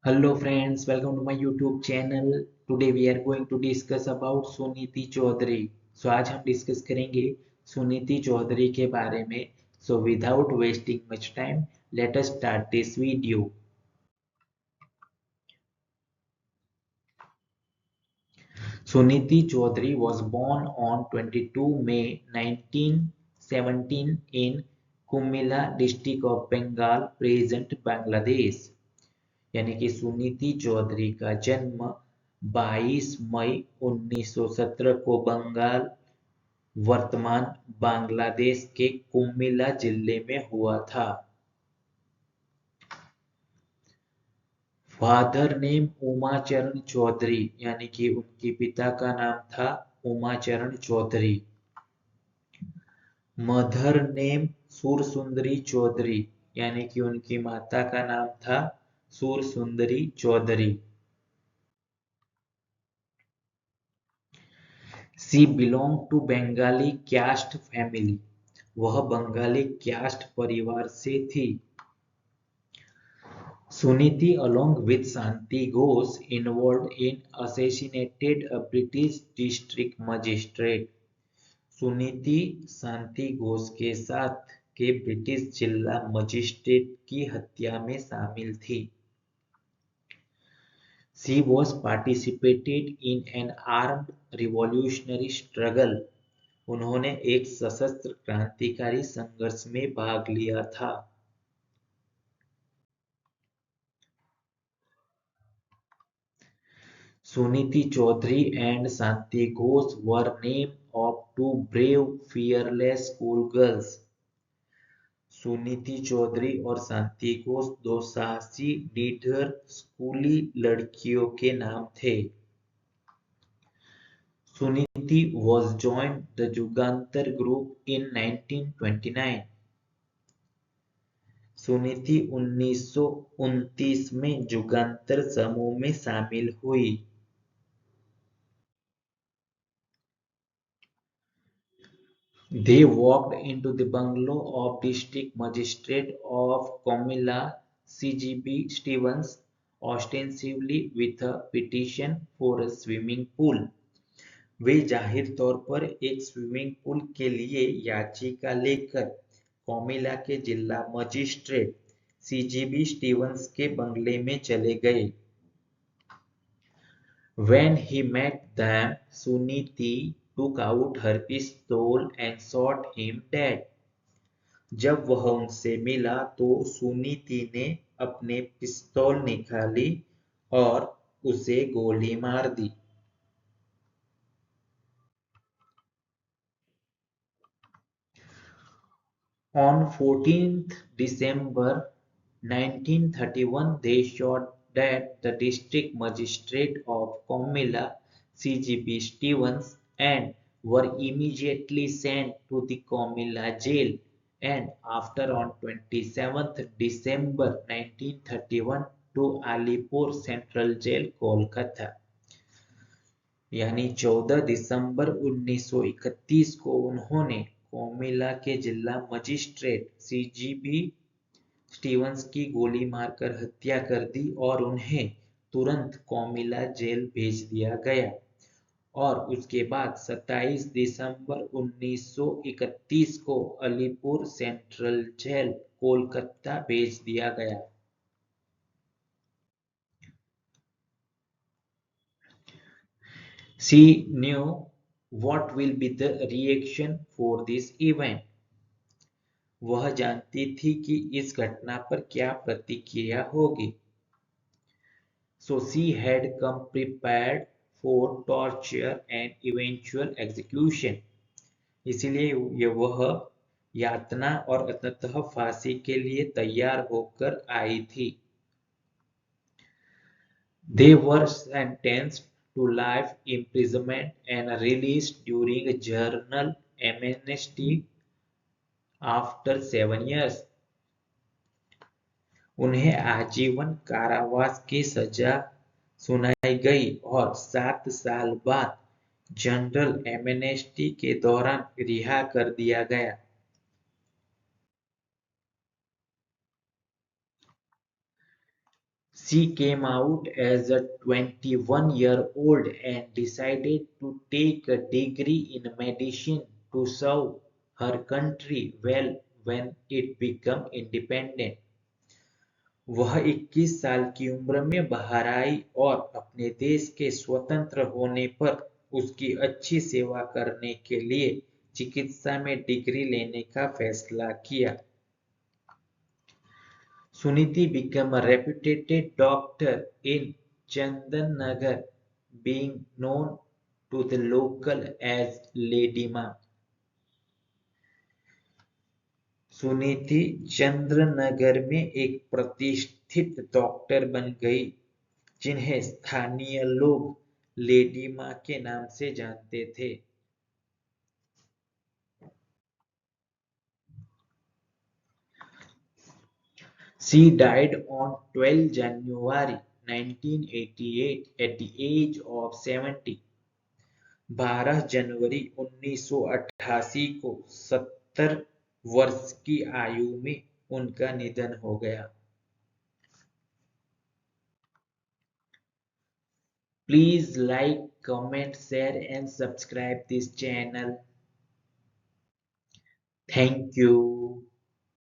Hello friends, welcome to my YouTube channel. Today we are going to discuss about Suniti Chaudhary. आज हम discuss करेंगे सुनीति चौधरी के बारे में. Without wasting much time, let us start this video. Suniti Chaudhary was born on 22 May 1917 in Kumila district of Bengal, present Bangladesh. यानी कि सुनीति चौधरी का जन्म 22 मई 1917 को बंगाल वर्तमान बांग्लादेश के कुमिल्ला जिले में हुआ था। फादर नेम उमाचरण चौधरी, यानी कि उनके पिता का नाम था उमाचरण चौधरी। मदर नेम सुरसुंदरी चौधरी, यानी कि उनकी माता का नाम था Sursundari Chaudhary. She belonged to Bengali caste family. वह बंगाली caste परिवार से थी। Suniti along with Shanti Ghosh involved in assassinated a British district magistrate. Suniti शांति घोष के साथ के ब्रिटिश जिला मजिस्ट्रेट की हत्या में शामिल थी। She was participated in an armed revolutionary struggle. उन्होंने एक सशस्त्र क्रांतिकारी संघर्ष में भाग लिया था। Suniti Chaudhary and Shanti Ghosh were name of two brave fearless school girls. Suniti Chaudhary और शांति घोष दो साहसी निडर स्कूली लड़कियों के नाम थे। Suniti was joined the Jugantar group in 1929. Suniti 1929 में जुगांतर समूह में शामिल हुई। They walked into the bungalow of District Magistrate of Comilla CGB Stevens, ostensibly with a petition for a swimming pool. वे जाहिर तौर पर एक स्विमिंग पूल के लिए याचिका लेकर कोमिला के जिला मजिस्ट्रेट सीजीबी स्टीवंस के बंगले में चले गए। When he met them, Suniti took out her pistol and shot him dead. जब वह उनसे मिला तो सुनीति ने अपने पिस्तौल निकाली और उसे गोली मार दी। On 14th December 1931, they shot dead the district magistrate of Comilla, CGB Stevens, and were immediately sent to the Comilla jail. And after on 27th December 1931 to Alipur Central Jail, Kolkata. यानी 14 दिसंबर 1931 को उन्होंने कोमिला के जिला magistrate सीजीबी Stevens की गोली मारकर हत्या कर दी और उन्हें तुरंत कोमिला जेल भेज दिया गया। और उसके बाद 27 दिसंबर 1931 को अलीपुर सेंट्रल जेल कोलकाता भेज दिया गया। She knew what will be the reaction for this event. वह जानती थी कि इस घटना पर क्या प्रतिक्रिया होगी। So she had come prepared for torture and eventual execution. इसलिए वह यातना और अंततः फांसी के लिए तैयार होकर आई थी। They were sentenced to life imprisonment and released during a general amnesty after 7 years. उन्हें आजीवन कारावास की सजा सुनाई गई और 7 साल बाद जनरल एमनेस्टी के दौरान रिहा कर दिया गया। She came out as a 21-year-old and decided to take a degree in medicine to serve her country well when it became independent. वह 21 साल की उम्र में बाहर आई और अपने देश के स्वतंत्र होने पर उसकी अच्छी सेवा करने के लिए चिकित्सा में डिग्री लेने का फैसला किया। Suniti became a reputed doctor in Chandannagar, being known to the local as Lady Ma. Suniti Chandranagar में एक प्रतिष्ठित डॉक्टर बन गई, जिन्हें स्थानीय लोग लेडी माँ के नाम से जानते थे। She died on 12 January 1988 at the age of 70. 12 जनवरी 1988 को 70 वर्ष की आयु में उनका निधन हो गया। Please like, comment, share and subscribe this channel. Thank you.